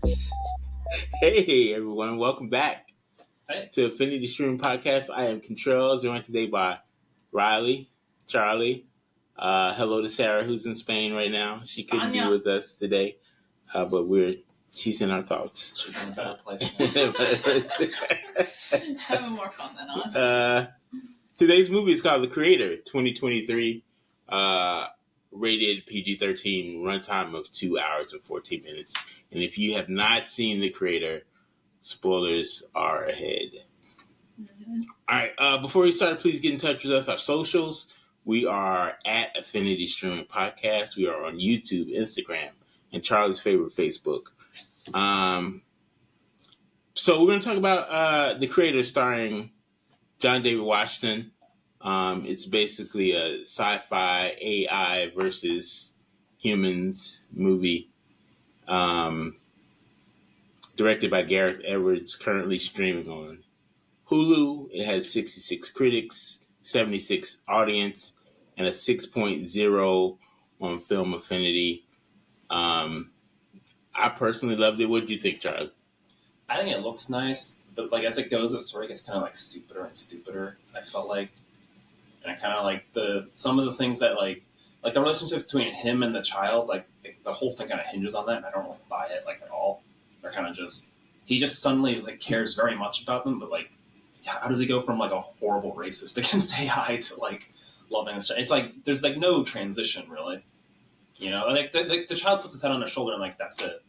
Hey everyone, welcome back Hey. to Affinity Stream Podcast. I am Contrell, joined today by Riley, Charlie. Hello to Sarah, who's in Spain right now. She couldn't be with us today, but she's in our thoughts. She's in a better place now. Having more fun than us. Today's movie is called The Creator, 2023, rated PG-13, runtime of 2 hours and 14 minutes. And if you have not seen The Creator, spoilers are ahead. Mm-hmm. All right. Before we start, please get in touch with us. Our socials. We are at Affinity Streaming Podcast. We are on YouTube, Instagram, and Charlie's favorite, Facebook. So we're going to talk about The Creator, starring John David Washington. It's basically a sci-fi AI versus humans movie. Directed by Gareth Edwards, currently streaming on Hulu. It has 66 critics, 76 audience, and a 6.0 on Film Affinity. I personally loved it. What do you think, Charlie? I think it looks nice, but like as it goes, the story gets kind of like stupider and stupider. I felt like, and I kind of like some of the things that like the relationship between him and the child, like the whole thing kind of hinges on that, and I don't really buy it like at all. They're kind of he just suddenly like cares very much about them, but like how does he go from like a horrible racist against AI to like loving this child? It's like there's like no transition really, you know. Like the child puts his head on his shoulder and like that's it,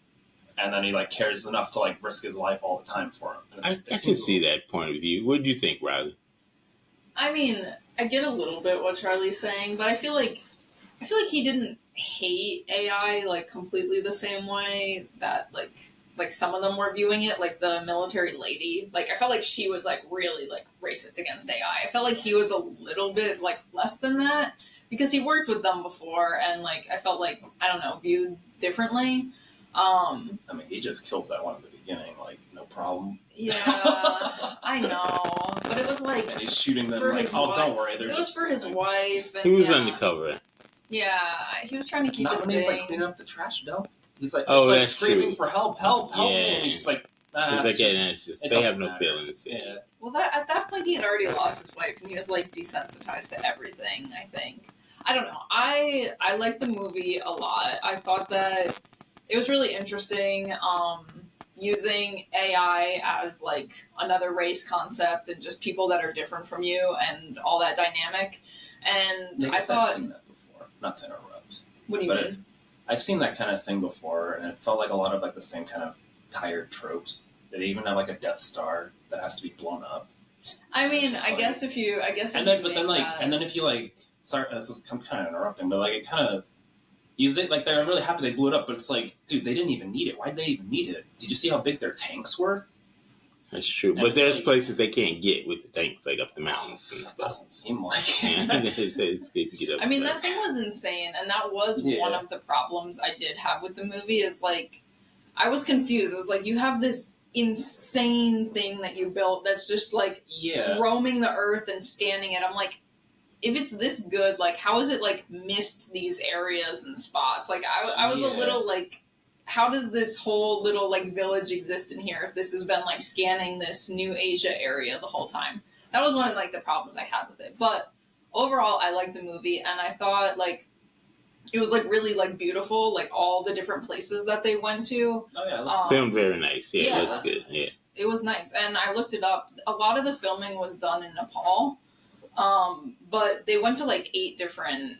and then he like cares enough to like risk his life all the time for him. I can see that point of view. What do you think, Riley? I mean, I get a little bit what Charlie's saying, but I feel like he didn't hate AI like completely the same way that like some of them were viewing it, like the military lady. Like I felt like she was like really like racist against AI. I felt like he was a little bit like less than that because he worked with them before, and like I felt like I don't know, viewed differently. I mean, he just kills that one at the beginning, like no problem. Yeah, I know, but it was like and he's shooting them for like, his oh, wife. don't worry, It was for his wife. And he was undercover. Yeah, he was trying to keep his when he's thing. like cleaning up the trash dump. He's like, oh, like that's screaming true. for help me, and he's just like, it's just they have no feelings. Yeah. Well, at that point, he had already lost his wife, and he was like desensitized to everything. I think. I don't know. I liked the movie a lot. I thought that it was really interesting. Using AI as like another race concept and just people that are different from you and all that dynamic. And I thought I've seen that before. Not to interrupt. What do you mean? I've seen that kind of thing before, and it felt like a lot of like the same kind of tired tropes. They even have like a Death Star that has to be blown up. I mean, I guess if you and then if you like, sorry, this is I'm kind of interrupting, but like it kind of. You think like they're really happy they blew it up, but it's like, dude, they didn't even need it. Why'd they even need it? Did you see how big their tanks were? That's true, but there's like, places they can't get with the tanks, like up the mountains. That doesn't seem like it. I mean, that thing was insane, and that was one of the problems I did have with the movie. Is like, I was confused. It was like you have this insane thing that you built that's just like roaming the earth and scanning it. I'm like, if it's this good, like, how is it, like, missed these areas and spots? Like, I was a little, like, how does this whole little, like, village exist in here if this has been, like, scanning this New Asia area the whole time? That was one of, like, the problems I had with it. But overall, I liked the movie, and I thought, like, it was, like, really, like, beautiful, like, all the different places that they went to. Oh, yeah, it looks filmed very nice. Yeah, it looked good. Yeah. It was nice, and I looked it up. A lot of the filming was done in Nepal. But they went to like 8 different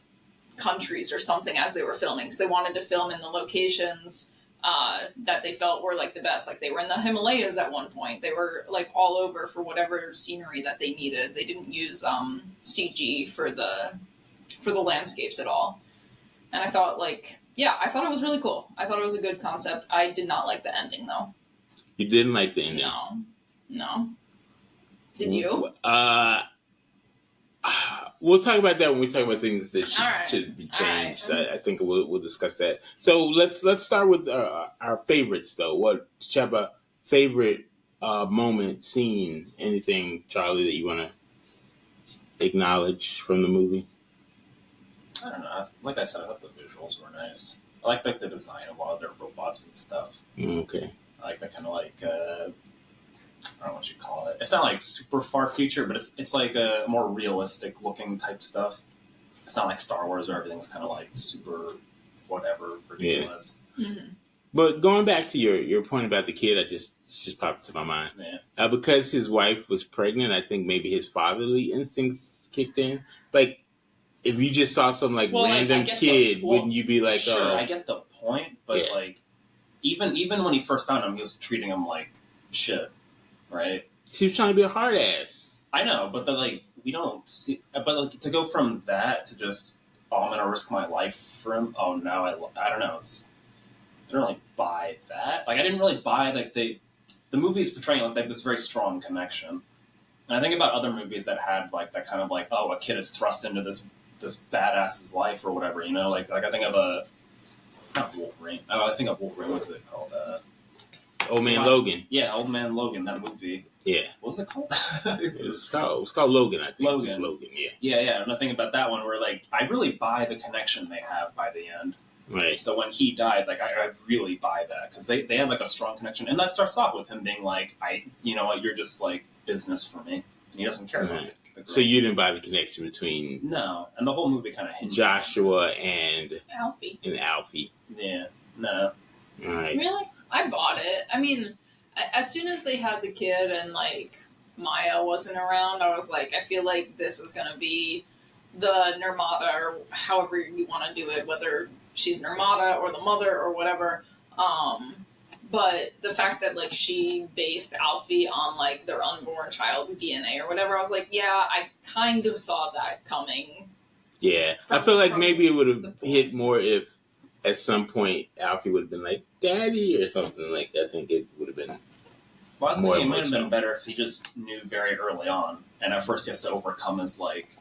countries or something as they were filming. So they wanted to film in the locations that they felt were like the best. Like they were in the Himalayas at one point. They were like all over for whatever scenery that they needed. They didn't use CG for the landscapes at all. And I thought I thought it was really cool. I thought it was a good concept. I did not like the ending though. You didn't like the ending? No. Did you? We'll talk about that when we talk about things that should be changed. Right. I think we'll discuss that. So let's start with our favorites, though. What Cheba favorite moment, scene, anything, Charlie, that you want to acknowledge from the movie? I don't know. Like I said, I thought the visuals were nice. I like the design of a lot of their robots and stuff. Okay. I like the kind of like I don't know what you call it. It's not like super far future, but it's like a more realistic looking type stuff. It's not like Star Wars where everything's kind of like super whatever ridiculous. Yeah. Mm-hmm. But going back to your point about the kid, it just popped to my mind. Yeah. Because his wife was pregnant, I think maybe his fatherly instincts kicked in. Like, if you just saw some random kid, wouldn't you be like, sure, I get the point, but like, even when he first found him, he was treating him like shit, right? She was trying to be a hard ass. I know, but we don't see. But to go from that to just, I'm gonna risk my life for him. Oh, now I don't know. I don't really buy that. Like, I didn't really buy the movie's portraying like they have this very strong connection. And I think about other movies that had like that kind of like, oh, a kid is thrust into this badass's life or whatever, you know? Like I think of not Wolverine. Oh, I think of Wolverine. What's it called? Old Man Logan. Yeah, Old Man Logan. That movie. Yeah. What was it called? It was called Logan, I think. Logan. Just Logan. Yeah. Yeah. And I think about that one where like I really buy the connection they have by the end. Right. So when he dies, like I really buy that because they have like a strong connection, and that starts off with him being like, you know what, you're just like business for me, and he doesn't care about it. So you didn't buy the connection between and the whole movie kind of hinges Joshua and Alfie. Yeah, no. All right. Really, I bought it. I mean, as soon as they had the kid and like Maya wasn't around, I was like, I feel like this is gonna be the Nirmata, or however you want to do it, whether she's Nirmata or the mother or whatever. But the fact that like she based Alfie on like their unborn child's DNA or whatever, I was like, yeah, I kind of saw that coming. Yeah, I feel like maybe it would have hit more if at some point Alfie would have been like Daddy or something like that. I think it would have been. Well, I was thinking it might have been better if he just knew very early on, and at first he has to overcome his like.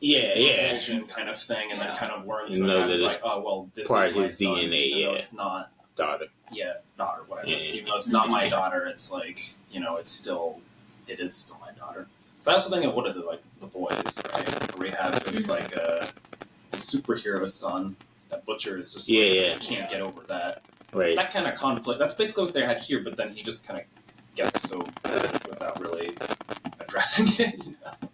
Yeah. Kind of thing, and then kind of learn to know that like, oh well, this part is my his son, DNA. even though it's not daughter. Yeah, daughter, whatever. Yeah. Even though it's not my daughter, it's like it is still my daughter. But I also think of what is it like The Boys, right? Where we have this like a superhero son. That Butcher is just can't get over that. Right. That kind of conflict. That's basically what they had here, but then he just kind of gets so good without really addressing it. You know?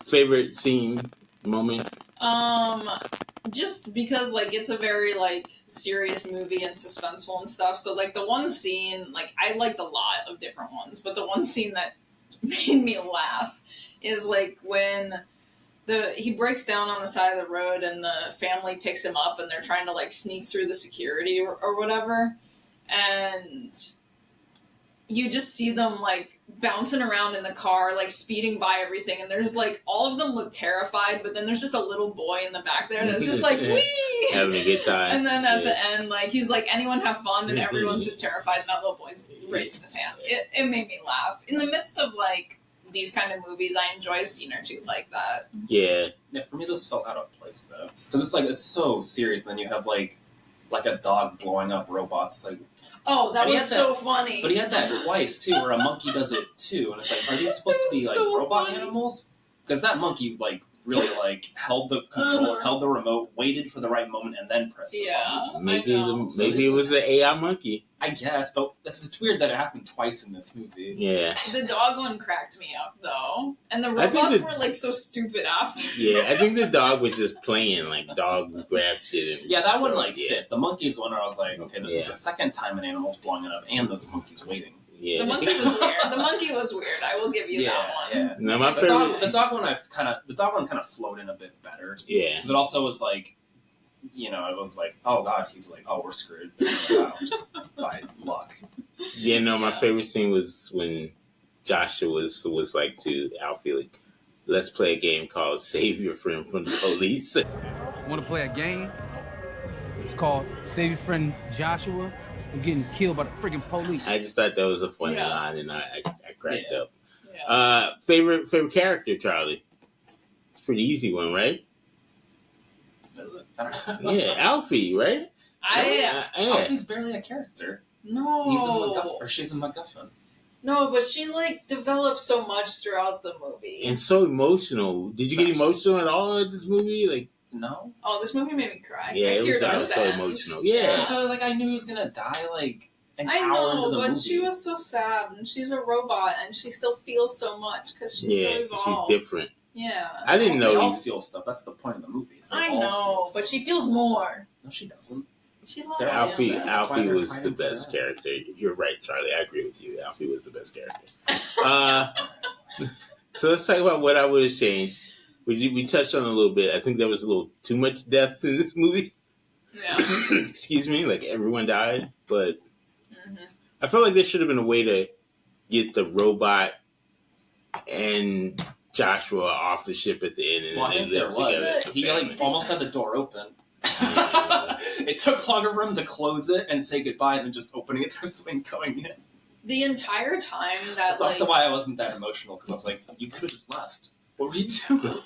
Favorite scene? Moment? Just because like it's a very like serious movie and suspenseful and stuff. So like the one scene, like I liked a lot of different ones, but the one scene that made me laugh is like when he breaks down on the side of the road and the family picks him up and they're trying to like sneak through the security or whatever, and you just see them like bouncing around in the car, like speeding by everything, and there's like all of them look terrified, but then there's just a little boy in the back there that's just like wee, having a good time. And then at the end, like he's like, anyone have fun, and everyone's just terrified, and that little boy's raising his hand. It made me laugh in the midst of like these kind of movies. I enjoy a scene or two like that. Yeah, for me those felt out of place though, because it's like it's so serious, and then you have like a dog blowing up robots, like. Oh, that was so funny. But he had that twice, too, where a monkey does it, too. And it's like, are these supposed to be, like, so robot animals? Because that monkey, like, really, like, held the control, held the remote, waited for the right moment, and then pressed the button. Maybe it was an AI monkey. I guess, but it's just weird that it happened twice in this movie. Yeah. The dog one cracked me up, though. And the robots were, like, so stupid after. Yeah, I think the dog was just playing, like, dogs grab shit. And that one, like, fit. The monkey's one where I was like, okay, this is the second time an animal's blowing it up, and this monkey's waiting. Yeah. The monkey was weird. The monkey was weird. I will give you that one. Yeah. No, my favorite. The dog one kind of flowed in a bit better. Yeah. Because it also was like, it was like, oh god, he's like, oh, we're screwed. Wow, just by luck. Yeah, no, my favorite scene was when Joshua was like to Alfie, like, let's play a game called Save Your Friend from the Police. Want to play a game? It's called Save Your Friend Joshua from Getting Killed by the freaking police. I just thought that was a funny line, and I cracked up. Yeah. Favorite character, Charlie? It's a pretty easy one, right? Is it? I don't know. Yeah, Alfie, right? Alfie's barely a character. No. He's a MacGuffin, or she's a MacGuffin. No, but she, like, develops so much throughout the movie. And so emotional. Did you get emotional at all at this movie? Like, No. Oh, this movie made me cry. Yeah, I it was teared up so at emotional. Yeah. So like I knew he was gonna die like an I hour know, into the but movie. she was so sad, and she's a robot, and she still feels so much because she's so evolved. She's different. Yeah. I didn't know they all feel stuff. That's the point of the movie. I know, but she feels more. No, she doesn't. She loves Alfie. him. Alfie was the best character. You're right, Charlie. I agree with you. Alfie was the best character. So let's talk about what I would have changed. We touched on it a little bit. I think there was a little too much death in this movie. Yeah. Excuse me, like everyone died, but I felt like there should have been a way to get the robot and Joshua off the ship at the end, and I think there was. He like almost had the door open. It took longer for him to close it and say goodbye than just opening it. There's something going in. The entire time that That's also why I wasn't that emotional, because I was like, you could have just left. What were you doing?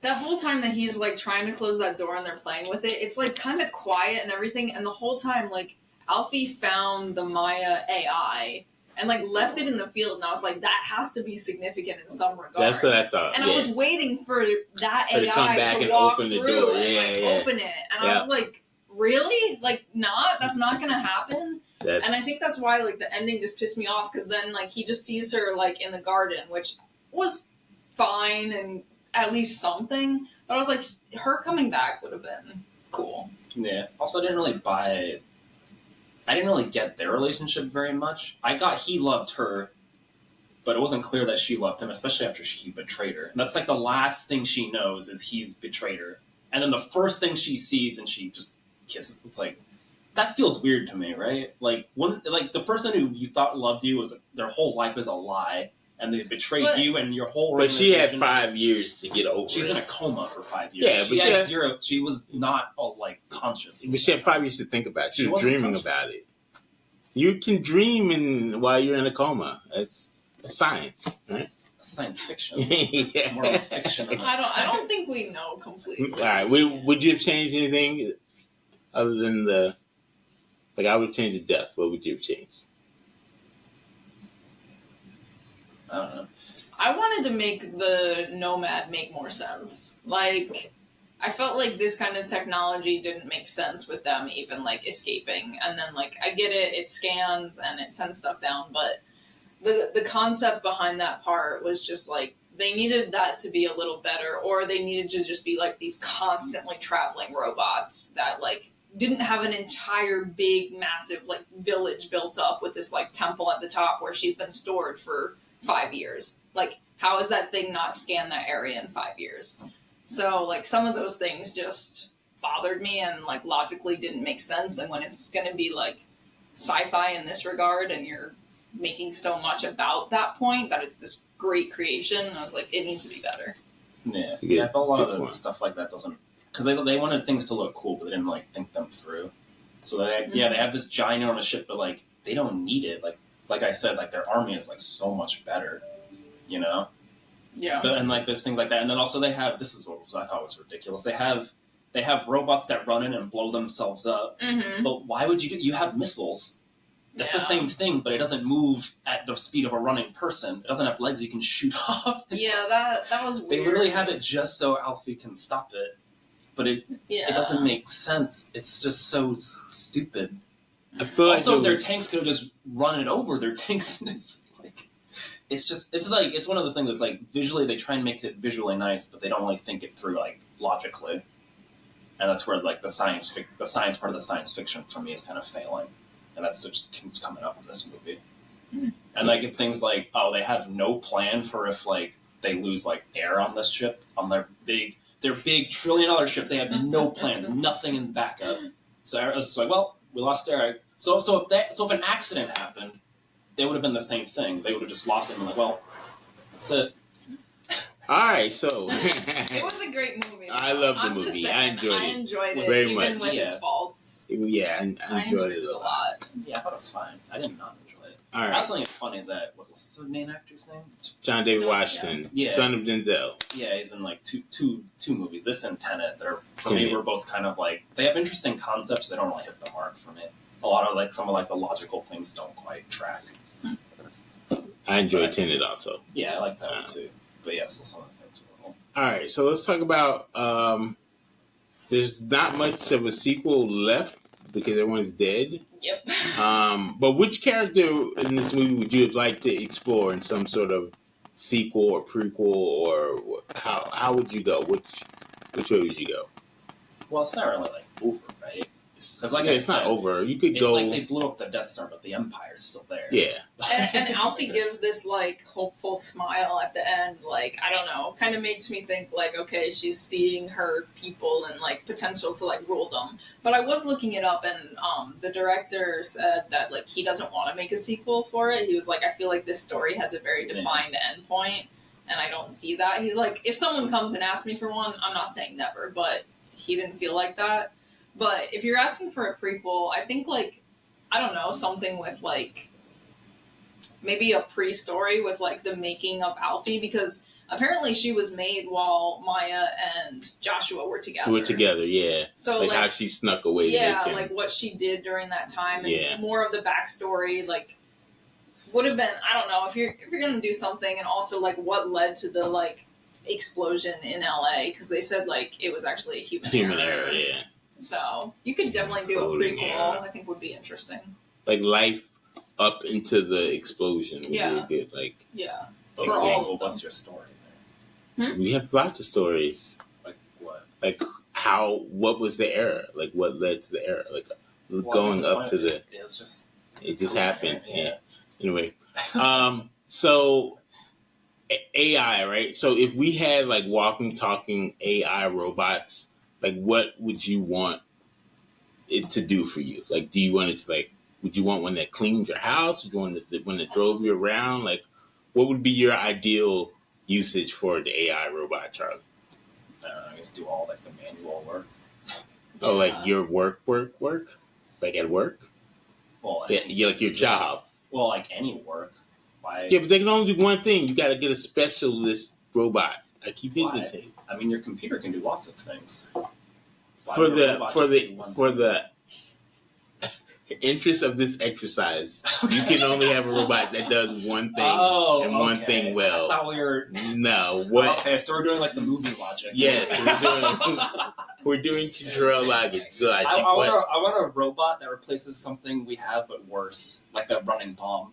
That whole time that he's like trying to close that door and they're playing with it, it's like kind of quiet and everything, and the whole time like Alfie found the Maya AI and like left it in the field, and I was like, that has to be significant in some regard. That's what I thought. And I was waiting for that to come AI back to and walk open the through door. and open it, and I was like, really? Like, that's not gonna happen. And I think that's why like the ending just pissed me off, because then like he just sees her like in the garden, which was fine and at least something, but I was like, her coming back would have been cool. Yeah. Also, I didn't really get their relationship very much. I got he loved her, but it wasn't clear that she loved him, especially after he betrayed her. And that's like the last thing she knows is he betrayed her. And then the first thing she sees and she just kisses. It's like, that feels weird to me, right? Like the person who you thought loved you was their whole life is a lie, and they betrayed you and your whole. But she had 5 years to get over. She's in a coma for 5 years. Yeah, she had zero. She was not conscious. But she had 5 years to think about it. She was dreaming about it. You can dream while you're in a coma. It's science, right? Science fiction. Yeah. More of a fiction. I don't think we know completely. All right. Would you have changed anything other than the? Like, I would change the death. What would you have changed? I don't know. I wanted to make the Nomad make more sense. Like, I felt like this kind of technology didn't make sense with them even, like, escaping. And then, like, I get it, it scans and it sends stuff down, but the concept behind that part was just, like, they needed that to be a little better, or they needed to just be, like, these constantly traveling robots that, like, didn't have an entire big, massive, like, village built up with this, like, temple at the top where she's been stored for 5 years. Like, how is that thing not scanned that area in 5 years? So, like, some of those things just bothered me and, like, logically didn't make sense. And when it's going to be, like, sci-fi in this regard and you're making so much about that point that it's this great creation, I was like, it needs to be better. Yeah, I felt a lot of the stuff like that doesn't... Because they wanted things to look cool, but they didn't, like, think them through. So, they have this giant on a ship, but, like, they don't need it. Like I said, like, their army is, like, so much better, you know? Yeah. And, like, there's things like that. And then also they have... This is what I thought was ridiculous. They have robots that run in and blow themselves up. Mm-hmm. But why would you do... You have missiles. That's the same thing, but it doesn't move at the speed of a running person. It doesn't have legs you can shoot off. Yeah, that was weird. They literally have it just so Alfie can stop it. But it doesn't make sense. It's just so stupid. I feel also, their tanks could have just run it over. Their tanks, it's one of the things that's like visually they try and make it visually nice, but they don't really think it through like logically, and that's where like the science part of the science fiction for me is kind of failing, and that's just keeps coming up in this movie. And like things like they have no plan for if like they lose like air on this ship on their big $1 trillion ship. They have no plan, nothing in backup. So I was like, well, we lost air. So if an accident happened, they would have been the same thing. They would have just lost it and been like, well, that's it. All right, so it was a great movie. I love the movie. Saying, I enjoyed it very much. Even with its faults. Yeah, I enjoyed it a lot. Yeah, I thought it was fine. I did not enjoy it. All right. I also think it's funny that what's the main actor's name? John David Washington, son of Denzel. Yeah, he's in like two movies. This and Tenet. For me, were both kind of like they have interesting concepts. They don't really hit the mark for me. A lot of like some of like the logical things don't quite track. I enjoyed Tenet also. Yeah, I like that one too. But yes, some of the things were cool. All right, so let's talk about there's not much of a sequel left because everyone's dead. Yep. But which character in this movie would you have liked to explore in some sort of sequel or prequel, or how would you go? Which way would you go? Well, it's not really like over, right? Because it's not over. You could go. It's like they blew up the Death Star, but the Empire's still there. Yeah. And Alfie gives this like hopeful smile at the end. Like, I don't know, kind of makes me think like, okay, she's seeing her people and like potential to like rule them. But I was looking it up, and the director said that like he doesn't want to make a sequel for it. He was like, I feel like this story has a very defined endpoint, and I don't see that. He's like, if someone comes and asks me for one, I'm not saying never, but he didn't feel like that. But if you're asking for a prequel, I think, like, I don't know, something with, like, maybe a pre-story with, like, the making of Alfie, because apparently she was made while Maya and Joshua were together. Yeah. So, like how she snuck away. Yeah, like what she did during that time, and more of the backstory, like, would have been, I don't know, if you're going to do something, and also, like, what led to the, like, explosion in LA, because they said, like, it was actually a human error. Yeah. So you could definitely do a prequel. I think would be interesting. Like life up into the explosion would be good. Like But for all of what's your story there? We have lots of stories. Like what? Like what was the error? Like what led to the error? Like going up to the. It just happened. Yeah. Anyway, so AI, right? So if we had like walking, talking AI robots. Like, what would you want it to do for you? Like, do you want it to, like, would you want one that cleaned your house? Would you want one that drove you around? Like, what would be your ideal usage for the AI robot, Charlie? I don't know, I guess do all, like, the manual work. Oh, like your work? Like at work? Well, like your job. Well, like any work. Yeah, but they can only do one thing. You got to get a specialist robot. I keep hitting the tape. I mean, your computer can do lots of things. For the interest of this exercise, you can only have a robot that does one thing one thing well. I thought we were... No, what? Okay, so we're doing like the movie logic. Yes, we're doing control logic. I want a robot that replaces something we have but worse, like the running bomb.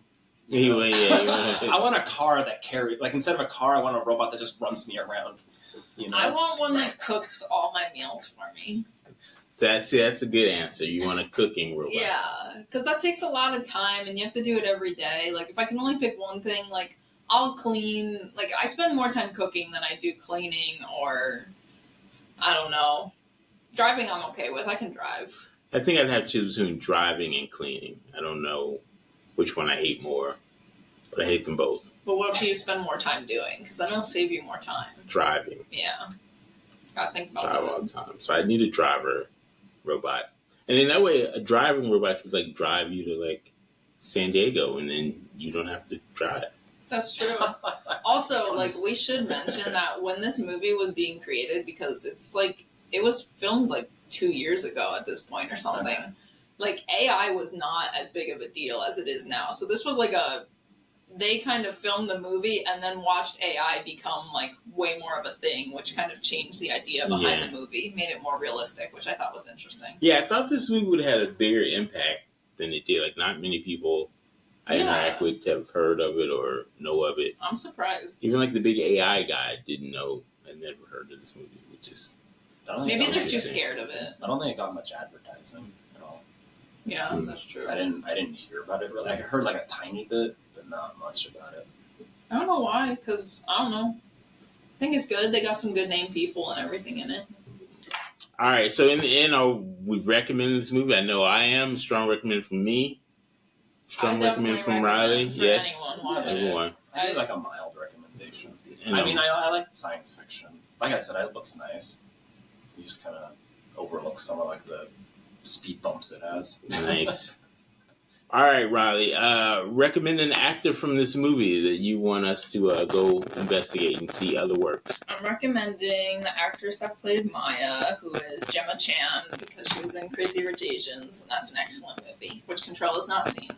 Anyway, I want a car that carries, like instead of a car, I want a robot that just runs me around. You know? I want one that cooks all my meals for me. That's a good answer. You want a cooking robot. Yeah, because that takes a lot of time, and you have to do it every day. Like, if I can only pick one thing, like, I'll clean. Like, I spend more time cooking than I do cleaning, or, I don't know. Driving I'm okay with. I can drive. I think I'd have to choose between driving and cleaning. I don't know which one I hate more, but I hate them both. But what do you spend more time doing? Because then it'll save you more time. Driving. Yeah. Gotta think about that. Drive all the time. So I need a driver robot. And then that way, a driving robot could, like, drive you to, like, San Diego, and then you don't have to drive. That's true. Also, like, we should mention that when this movie was being created, because it's, like, it was filmed, like, 2 years ago at this point or something. Okay. Like, AI was not as big of a deal as it is now. So this was like they kind of filmed the movie and then watched AI become like way more of a thing, which kind of changed the idea behind the movie, made it more realistic, which I thought was interesting. Yeah, I thought this movie would have had a bigger impact than it did. Like, not many people I interact with have heard of it or know of it. I'm surprised. Even like the big AI guy didn't know, had never heard of this movie, which is... Maybe they're too scared of it. I don't think it got much advertising at all. Yeah, that's true. I didn't hear about it really. I heard like a tiny bit, but not much about it. I don't know why, because I don't know. I think it's good. They got some good name people and everything in it. All right, so in the end, we recommend this movie. I know I am. Strong recommend from me. Strong recommend from Riley. Yes, everyone. I do like a mild recommendation. I mean, I like science fiction. Like I said, it looks nice. You just kind of overlook some of like the speed bumps it has. Nice. All right, Riley. Recommend an actor from this movie that you want us to go investigate and see other works. I'm recommending the actress that played Maya, who is Gemma Chan, because she was in Crazy Rich Asians, and that's an excellent movie, which Control has not seen.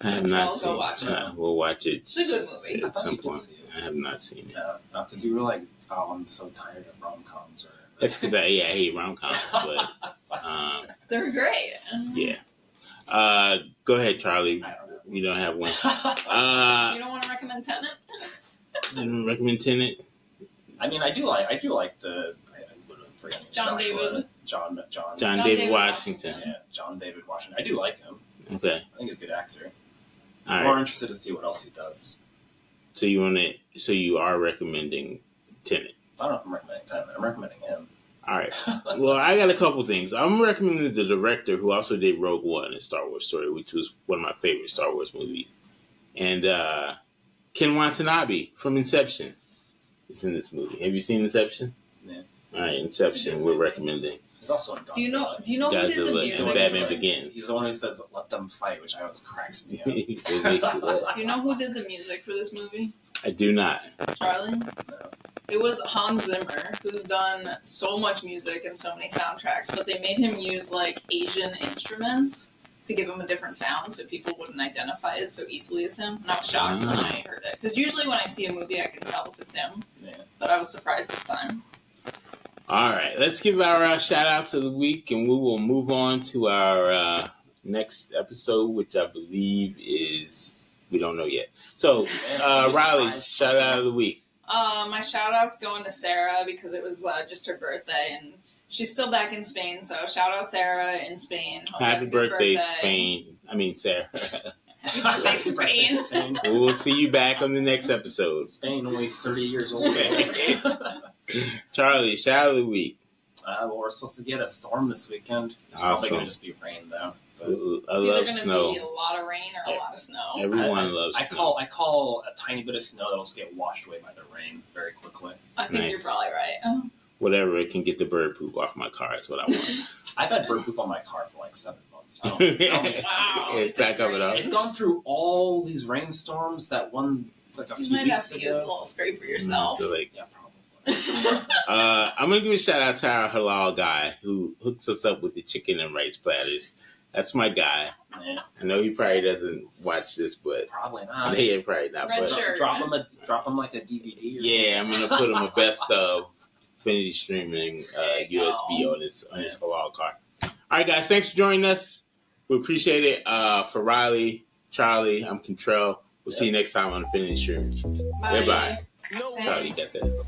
I have not seen it. Go watch it. We'll watch it. It's a good movie. At some point. I have not seen it. Yeah, because you were like, oh, I'm so tired of rom-coms or That's because I hate rom-coms, but they're great. Yeah. Go ahead, Charlie. I don't know. You don't have one. You don't want to recommend Tenet? Recommend Tenet? I mean, I do like the. I'm literally forgetting John David. John David Washington. Yeah, John David Washington. I do like him. Okay. I think he's a good actor. All I'm right. more interested to see what else he does. So you are recommending Tenet. I don't know if I'm recommending Tenet. I'm recommending him. All right. Well, I got a couple things. I'm recommending the director who also did Rogue One, a Star Wars story, which was one of my favorite Star Wars movies. And Ken Watanabe from Inception is in this movie. Have you seen Inception? Yeah. All right, Inception. We're recommending. He's also in Godzilla. Do you know who did the Godzilla music? and Batman Begins. He's the one who says, "Let them fight," which I always cracks me up. Do you know who did the music for this movie? I do not. Charlie? No. It was Hans Zimmer, who's done so much music and so many soundtracks, but they made him use like Asian instruments to give him a different sound so people wouldn't identify it so easily as him. And I was shocked when I heard it. Because usually when I see a movie, I can tell if it's him. Yeah. But I was surprised this time. All right, let's give our shout outs of the week, and we will move on to our next episode, which I believe is, we don't know yet. So, Riley, shout out of the week. My shout out's going to Sarah because it was just her birthday, and she's still back in Spain, so shout out Sarah in Spain. Hope you have Happy a good birthday, Spain. Sarah. Happy birthday, Spain. We will see you back on the next episode. Spain, only 30 years old. Charlie, shout out of the week. Well, we're supposed to get a storm this weekend. It's probably going to just be rain, though. But I It's love either snow. going to be a lot of rain or a lot of snow. Everyone loves snow. I call a tiny bit of snow that'll just get washed away by the rain very quickly. I think Nice. you're probably right. Whatever, it can get the bird poop off my car is what I want. I've had bird poop on my car for like 7 months. I don't think it's Wow. It's back up and up. It's gone through all these rainstorms that one, like a You few might have weeks to use a ago. little spray for yourself. So, like, Yeah, probably. I'm gonna give a shout out to our halal guy who hooks us up with the chicken and rice platters. That's my guy. Yeah, I know he probably doesn't watch this, but probably not. yeah, probably not. Red But shirt. Drop him like a DVD. Or yeah, I'm gonna put him a best of Infinity streaming USB on his halal car. All right, guys, thanks for joining us. We appreciate it. For Riley, Charlie, I'm Contrell. We'll see you next time on Infinity Streaming. Bye. Goodbye. No Charlie, you got that.